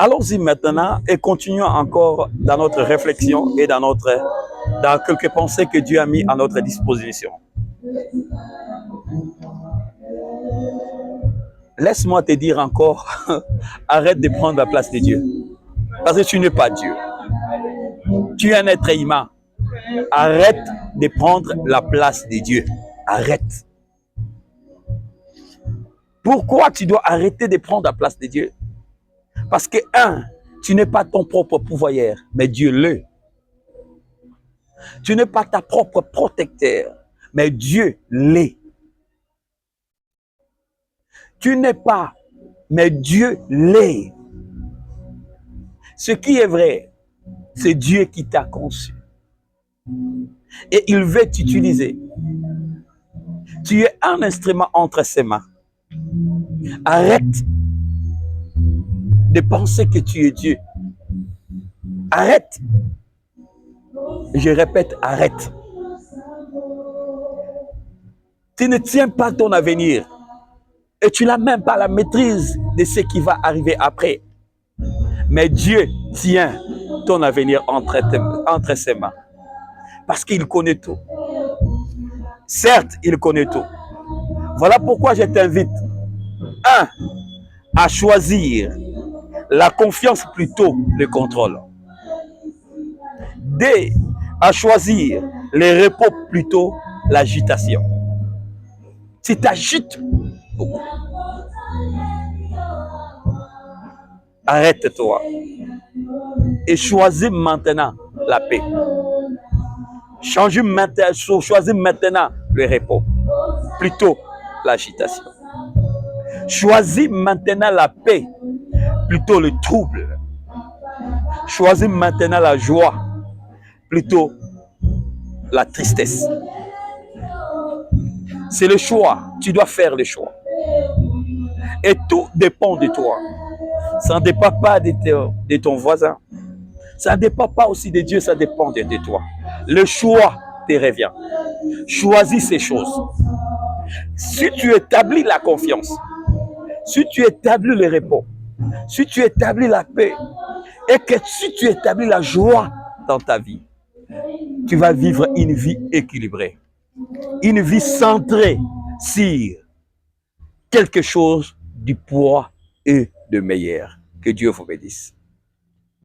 Allons-y maintenant et continuons encore dans notre réflexion et dans quelques pensées que Dieu a mis à notre disposition. Laisse-moi te dire encore, arrête de prendre la place de Dieu. Parce que tu n'es pas Dieu. Tu es un être humain. Arrête de prendre la place de Dieu. Arrête. Pourquoi tu dois arrêter de prendre la place de Dieu? Parce que, tu n'es pas ton propre pourvoyeur, mais Dieu l'est. Tu n'es pas ta propre protecteur, mais Dieu l'est. Tu n'es pas, mais Dieu l'est. Ce qui est vrai, c'est Dieu qui t'a conçu. Et il veut t'utiliser. Tu es un instrument entre ses mains. Arrête de penser que tu es Dieu. Arrête. Je répète, arrête. Tu ne tiens pas ton avenir. Et tu n'as même pas la maîtrise de ce qui va arriver après. Mais Dieu tient ton avenir entre ses mains. Parce qu'il connaît tout. Certes, il connaît tout. Voilà pourquoi je t'invite, à choisir la confiance plutôt le contrôle. 2, à choisir le repos plutôt l'agitation. Si tu agites beaucoup, arrête-toi et choisis maintenant la paix. Choisis maintenant le repos, plutôt l'agitation. Choisis maintenant la paix, plutôt le trouble. Choisis maintenant la joie, plutôt la tristesse. C'est le choix, tu dois faire le choix. Et tout dépend de toi. Ça ne dépend pas de ton voisin. Ça ne dépend pas aussi de Dieu, ça dépend de toi. Le choix te revient. Choisis ces choses. Si tu établis la confiance, si tu établis le repos, si tu établis la paix, et que si tu établis la joie dans ta vie, tu vas vivre une vie équilibrée, une vie centrée sur quelque chose du poids et de meilleur. Que Dieu vous bénisse.